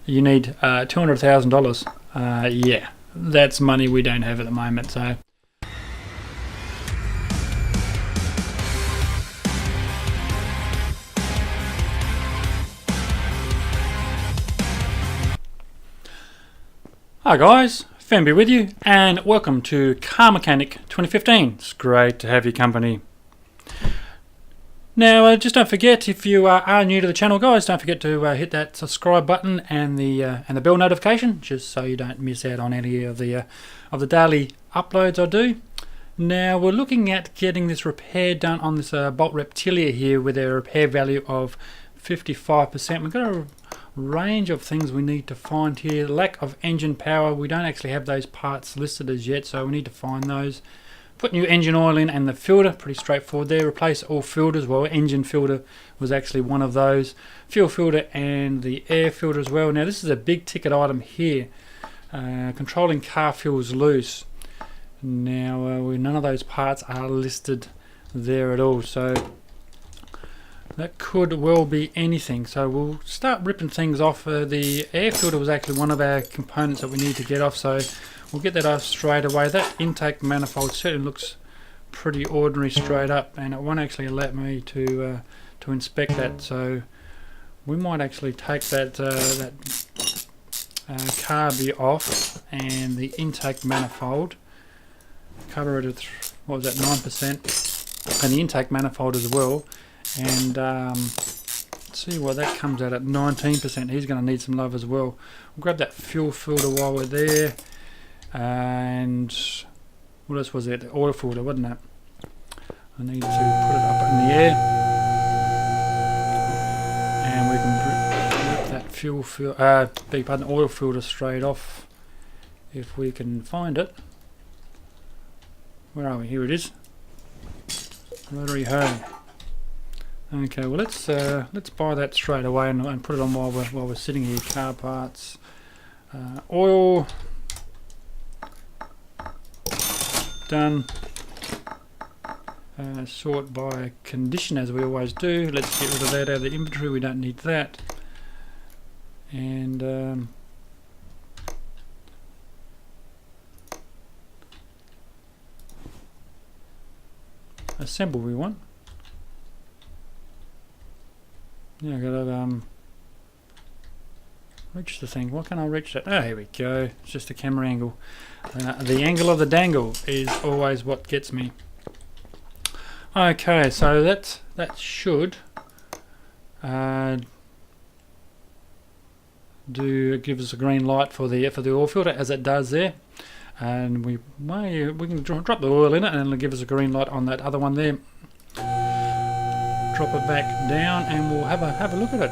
you need $200,000. Yeah, that's money we don't have at the moment. So hi guys, Firmbie with you, and welcome to Car Mechanic 2015. It's great to have your company. Now, just don't forget, if you are new to the channel, guys, don't forget to hit that subscribe button and the bell notification, just so you don't miss out on any of the daily uploads I do. Now, we're looking at getting this repair done on this Bolt Reptilia here with a repair value of 55%. We've got a range of things we need to find here. Lack of engine power, we don't actually have those parts listed as yet, so we need to find those. Put new engine oil in and the filter, pretty straightforward there. Replace all filters, well, engine filter was actually one of those. Fuel filter and the air filter as well. Now this is a big ticket item here. Controlling car fuels loose. Now none of those parts are listed there at all, so that could well be anything. So we'll start ripping things off. The air filter was actually one of our components that we need to get off, so we'll get that off straight away. That intake manifold certainly looks pretty ordinary straight up, and it won't actually allow me to inspect that. So we might actually take that carby off and the intake manifold, cover it at what was that, 9%, and the intake manifold as well. And see what that comes out at 19%. He's going to need some love as well. We'll grab that fuel filter while we're there. And what else was it? The oil filter, wasn't it? I need to put it up in the air. And we can rip that oil filter straight off if we can find it. Where are we? Here it is. Rotary home. Okay, well let's buy that straight away and put it on while we're sitting here. Car parts, oil, done. Sort by condition as we always do. Let's get rid of that out of the inventory. We don't need that. And assemble we want. Yeah, I gotta reach the thing. Why can't I reach that? Oh, here we go. It's just a camera angle. The angle of the dangle is always what gets me. Okay, so that should give us a green light for the oil filter, as it does there. And we can drop the oil in it, and it'll give us a green light on that other one there. Drop it back down, and we'll have a look at it.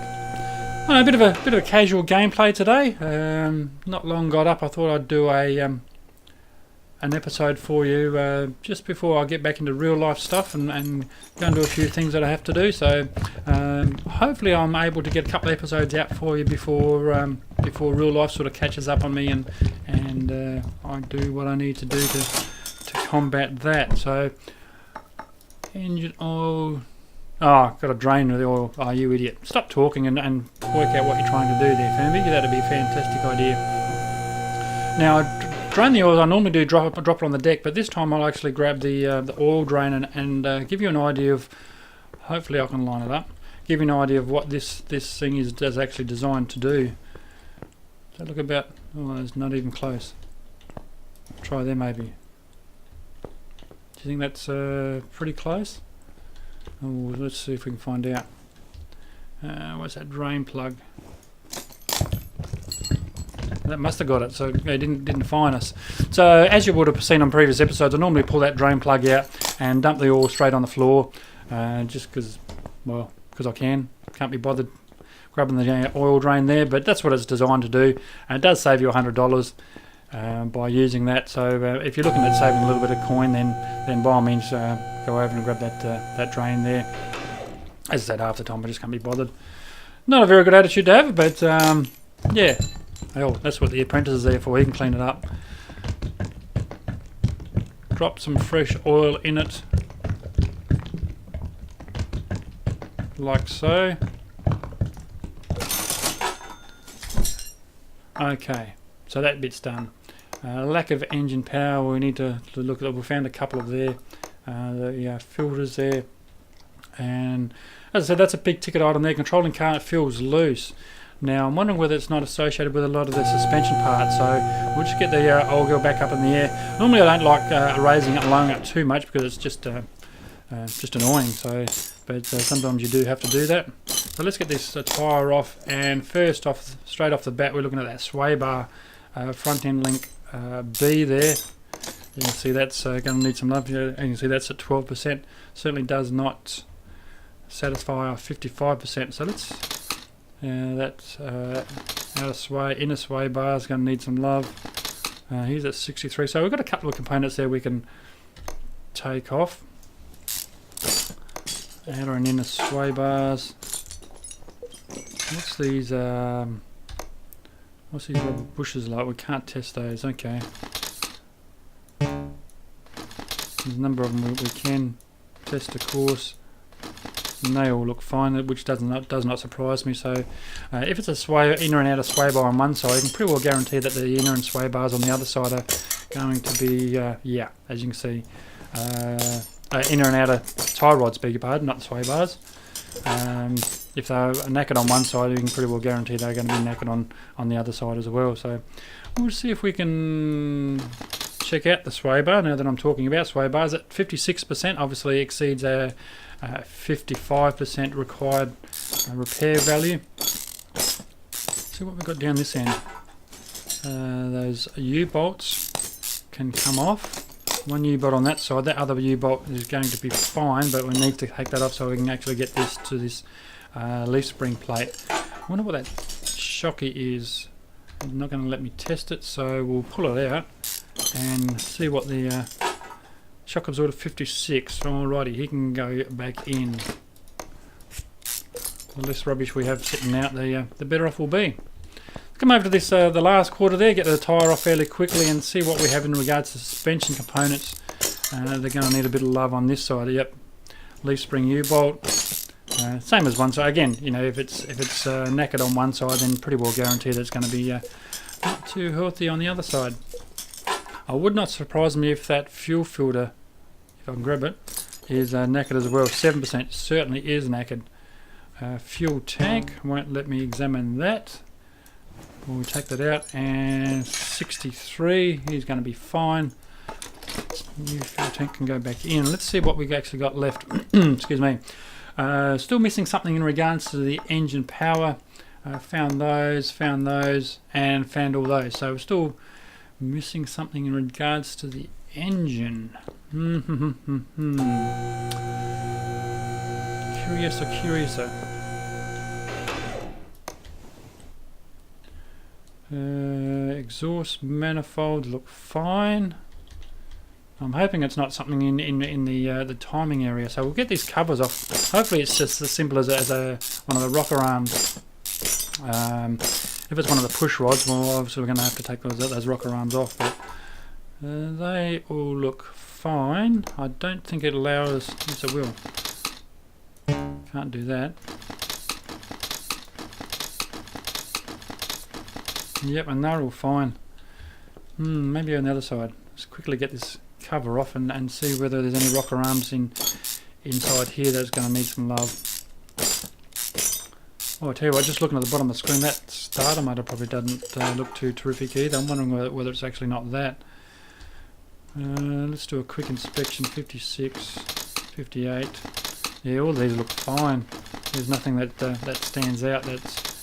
A bit of a casual gameplay today. Not long got up. I thought I'd do an episode for you just before I get back into real life stuff and go and do a few things that I have to do. So hopefully I'm able to get a couple of episodes out for you before real life sort of catches up on me, and I do what I need to do to combat that. So engine oil. Oh, got to drain the oil. Oh, you idiot. Stop talking and work out what you're trying to do there, Firmbie. That'd be a fantastic idea. Now, drain the oil. I normally do drop it on the deck, but this time I'll actually grab the oil drain and give you an idea of, hopefully I can line it up, give you an idea of what this thing is actually designed to do. Does that look about, oh, it's not even close. Try there maybe. Do you think that's pretty close? Oh, let's see if we can find out. What's that drain plug? That must have got it, so they didn't fine us. So as you would have seen on previous episodes, I normally pull that drain plug out and dump the oil straight on the floor, just because I can't be bothered grabbing the oil drain there. But that's what it's designed to do, and it does save you $100 by using that. So if you're looking at saving a little bit of coin, then by all means go over and grab that drain there. As I said, half the time I just can't be bothered. Not a very good attitude to have, but yeah, hell, that's what the apprentice is there for. He can clean it up. Drop some fresh oil in it, like so. Okay, so that bit's done. Lack of engine power, we need to look at it. We found a couple of there. The filters there. And as I said, that's a big ticket item there. Controlling car feels loose. Now I'm wondering whether it's not associated with a lot of the suspension parts. So we'll just get the old girl back up in the air. Normally I don't like raising it and lowering it too much because it's just annoying. So, but sometimes you do have to do that. So let's get this tyre off. And first off, straight off the bat, we're looking at that sway bar front end link B there. You can see that's going to need some love here. And you can see that's at 12%. Certainly does not satisfy our 55%. So let's that's outer sway, inner sway bar is going to need some love. Here's at 63. So we've got a couple of components there we can take off. Outer and inner sway bars. What's these rubber bushes like? We can't test those. Okay. There's a number of them we can test, of course. And they all look fine, which does not surprise me. So if it's a sway, inner and outer sway bar on one side, you can pretty well guarantee that the inner and sway bars on the other side are going to be, yeah, as you can see, inner and outer tie rods, beg your pardon, not the sway bars. If they're knackered on one side, you can pretty well guarantee they're going to be knackered on the other side as well. So we'll see if we can check out the sway bar now that I'm talking about sway bars. At 56%, obviously exceeds our 55% required repair value. See what we've got down this end. Those U-bolts can come off. One U-bolt on that side, that other U-bolt is going to be fine, but we need to take that off so we can actually get this to this leaf spring plate. I wonder what that shocky is. It's not going to let me test it, so we'll pull it out and see what the shock absorber 56. Alrighty, he can go back in. The less rubbish we have sitting out, the better off we'll be. Come over to this the last quarter there, get the tyre off fairly quickly and see what we have in regards to suspension components. They're going to need a bit of love on this side. Yep, leaf spring U-bolt, same as one side. Again, you know, if it's knackered on one side, then pretty well guarantee that it's going to be not too healthy on the other side. I would not surprise me if that fuel filter, if I can grab it, is knackered as well. 7% certainly is knackered. Fuel tank won't let me examine that. We'll take that out, and 63, he's going to be fine. New fuel tank can go back in. Let's see what we've actually got left. Excuse me. Still missing something in regards to the engine power. Found those, and found all those. So we're still missing something in regards to the engine. Curiouser. Exhaust manifold look fine. I'm hoping it's not something in the timing area. So we'll get these covers off. Hopefully it's just as simple as one of the rocker arms. If it's one of the push rods, well, obviously we're going to have to take those rocker arms off. But they all look fine. I don't think it allows. Yes, it will. Can't do that. Yep, and they're all fine. Maybe on the other side. Let's quickly get this cover off and see whether there's any rocker arms inside here that's going to need some love. Oh, I tell you what, just looking at the bottom of the screen, that starter motor probably doesn't look too terrific either. I'm wondering whether it's actually not that. Let's do a quick inspection. 56, 58. Yeah, all these look fine. There's nothing that stands out that's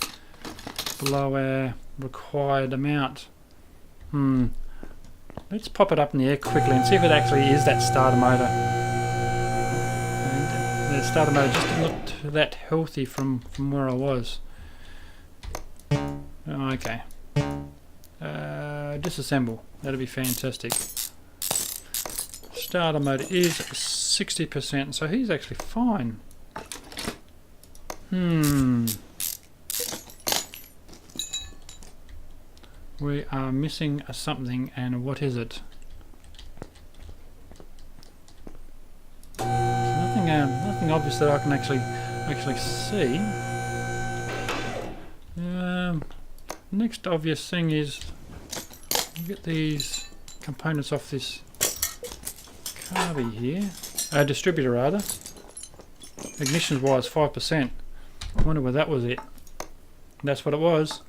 below our required amount. Let's pop it up in the air quickly and see if it actually is that starter motor. And the starter motor just didn't look that healthy from where I was. Okay. Disassemble. That'll be fantastic. Starter motor is 60%, so he's actually fine. We are missing something, and what is it? Nothing obvious that I can actually see. next obvious thing is get these components off this carby here, distributor rather. Ignition wise 5%. I wonder where that was it. That's what it was.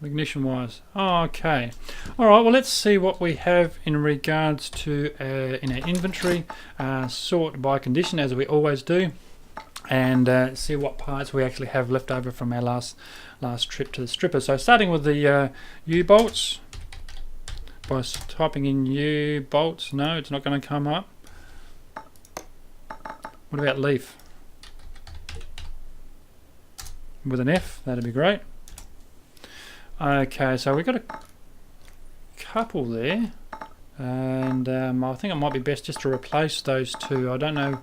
Ignition wise. Oh, okay. Alright, well let's see what we have in regards to in our inventory. Sort by condition as we always do. And see what parts we actually have left over from our last trip to the stripper. So starting with the U-bolts. By typing in U-bolts. No, it's not going to come up. What about leaf? With an F, that'd be great. Okay, so we've got a couple there, and I think it might be best just to replace those two. I don't know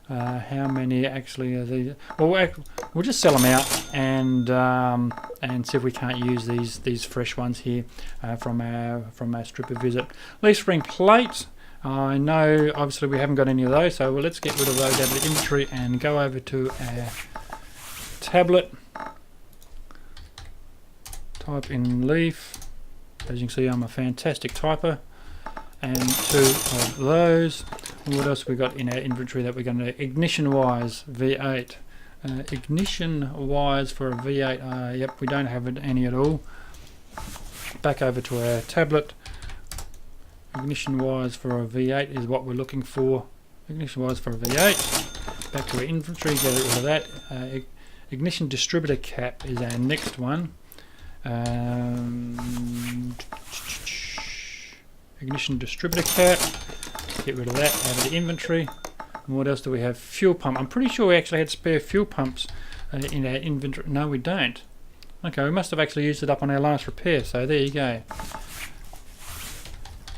how many actually are these. Well, we'll just sell them out and see if we can't use these fresh ones here from our stripper visit. Leaf spring plate. I know obviously we haven't got any of those, so let's get rid of those out of the inventory and go over to our tablet. Type in leaf. As you can see, I'm a fantastic typer. And two of those. And what else we got in our inventory that we're going to ignition wise V8. Ignition wise for a V8. Yep, we don't have any at all. Back over to our tablet. Ignition wise for a V8 is what we're looking for. Ignition wise for a V8. Back to our inventory, get rid of that. Ignition distributor cap is our next one. Ignition distributor cap, get rid of that out of the inventory. And what else do we have? Fuel pump. I'm pretty sure we actually had spare fuel pumps in our inventory. No, we don't. Okay, we must have actually used it up on our last repair, so there you go.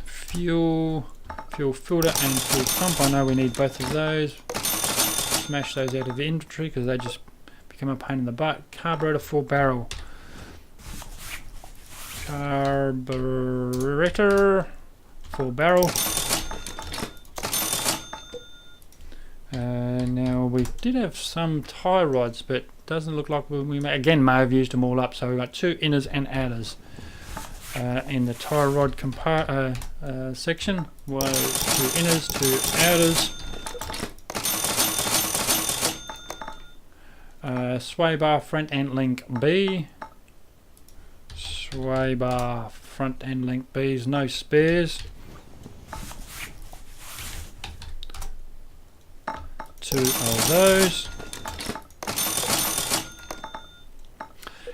Fuel filter and fuel pump. I know we need both of those. Smash those out of the inventory because they just become a pain in the butt. Carburetor 4-barrel. Carburetor 4-barrel. Now we did have some tie rods, but doesn't look like we may have used them all up. So we've got two inners and outers in the tie rod section. Two inners, two outers. Sway bar front end link B. Sway bar front end link B's, no spares. Two of those.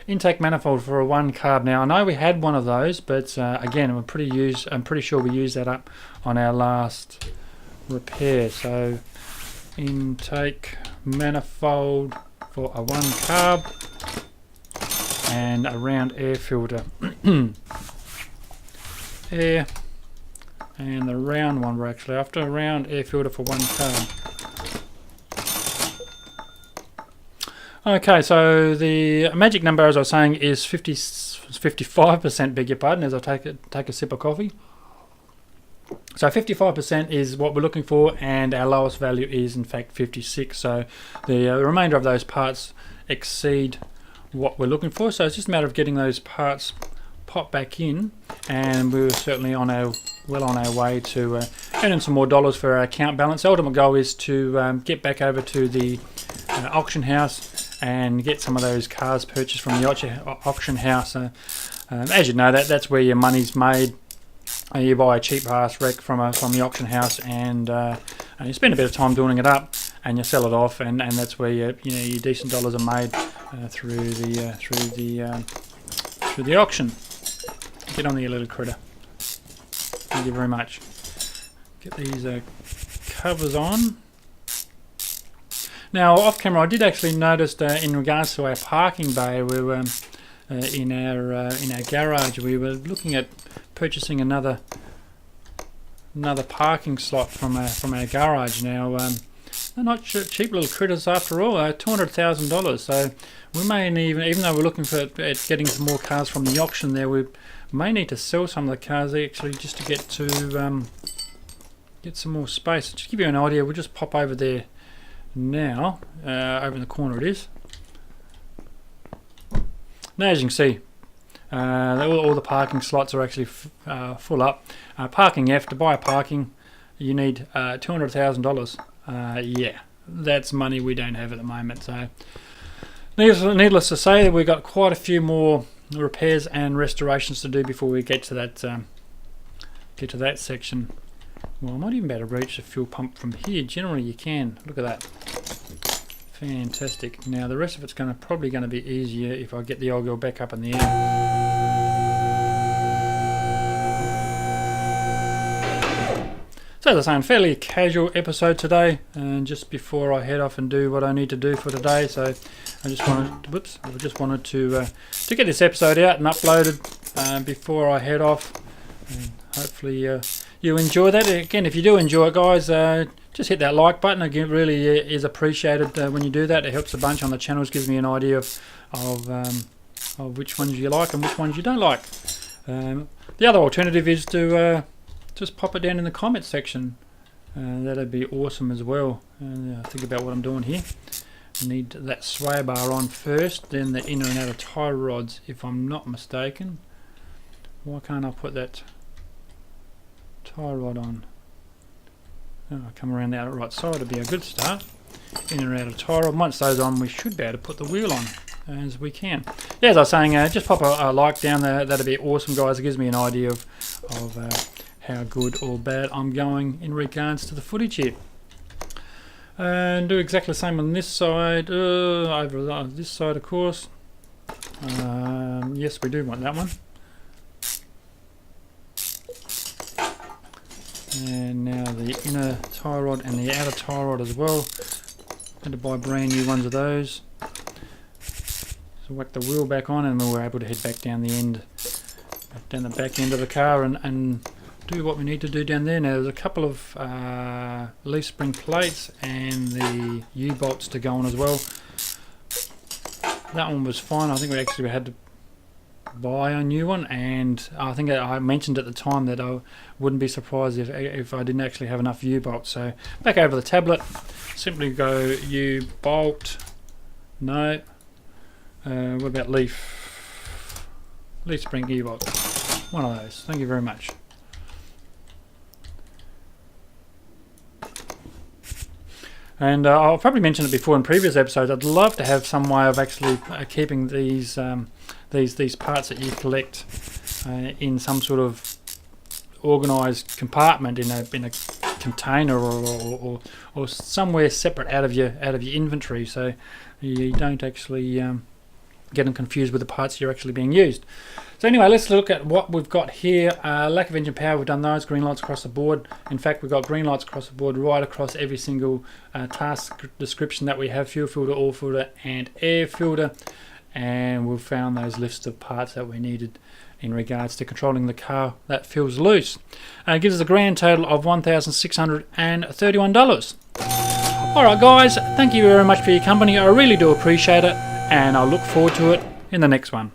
Intake manifold for a 1 carb. Now I know we had one of those, but again I'm pretty sure we used that up on our last repair. So intake manifold for a 1 carb. And a round air filter. Air. And the round one we're actually after. A round air filter for 1 carb. Okay, so the magic number, as I was saying, is 55%, beg your pardon, as I take a sip of coffee. So 55% is what we're looking for, and our lowest value is in fact 56. So the remainder of those parts exceed what we're looking for, so it's just a matter of getting those parts popped back in, and we're certainly well on our way to earning some more dollars for our account balance. The ultimate goal is to get back over to the auction house and get some of those cars purchased from the auction house. As you know, that's where your money's made. You buy a cheap ass wreck from the auction house, and you spend a bit of time doing it up, and you sell it off, and that's where your decent dollars are made through the auction. Get on there, little critter. Thank you very much. Get these covers on. Now, off camera, I did actually notice in regards to our parking bay, we were in our garage. We were looking at purchasing another parking slot from our garage. Now, they're not cheap little critters after all. $200,000. So we may even though we're looking at getting some more cars from the auction, there we may need to sell some of the cars actually just to get some more space. Just to give you an idea, we'll just pop over there now. Over in the corner it is. Now as you can see, all the parking slots are actually full up. Parking F, to buy parking, you need $200,000. Yeah, that's money we don't have at the moment. So needless to say, we've got quite a few more repairs and restorations to do before we get to that section. Well, I might even be able to reach the fuel pump from here. Generally you can. Look at that. Fantastic. Now the rest of it's probably going to be easier if I get the oil girl back up in the air. So as I was saying, fairly casual episode today, and just before I head off and do what I need to do for today, so I just wanted to get this episode out and uploaded before I head off, and hopefully you enjoy that. Again, if you do enjoy it, guys, just hit that like button. Again, it really is appreciated when you do that. It helps a bunch on the channels, gives me an idea of which ones you like and which ones you don't like. The other alternative is to just pop it down in the comments section. That'd be awesome as well. Think about what I'm doing here. I need that sway bar on first, then the inner and outer tie rods, if I'm not mistaken. Why can't I put that tie rod on? I'll come around the outer right side to be a good start. Inner and outer tie rod. Once those on, we should be able to put the wheel on as we can. Yeah, as I was saying, just pop a like down there. That'd be awesome, guys. It gives me an idea of how good or bad I'm going in regards to the footage here. And do exactly the same on this side, over this side of course. Yes, we do want that one. And now the inner tie rod and the outer tie rod as well. Had to buy brand new ones of those. So whack the wheel back on, and we were able to head back down the end, down the back end of the car, and do what we need to do down there. Now there's a couple of leaf spring plates and the U-bolts to go on as well. That one was fine. I think we actually had to buy a new one, and I think I mentioned at the time that I wouldn't be surprised if I didn't actually have enough U-bolts. So back over the tablet, simply go U-bolt. No. What about leaf spring U-bolt? One of those. Thank you very much. And I'll probably mention it before in previous episodes. I'd love to have some way of actually keeping these parts that you collect in some sort of organised compartment in a container or somewhere separate out of your inventory, so you don't actually get them confused with the parts that are actually being used. So anyway, let's look at what we've got here. Lack of engine power, we've done those. Green lights across the board. In fact, we've got green lights across the board right across every single task description that we have: fuel filter, oil filter and air filter. And we've found those lists of parts that we needed in regards to controlling the car that feels loose. It gives us a grand total of $1,631. Alright guys, thank you very much for your company. I really do appreciate it, and I look forward to it in the next one.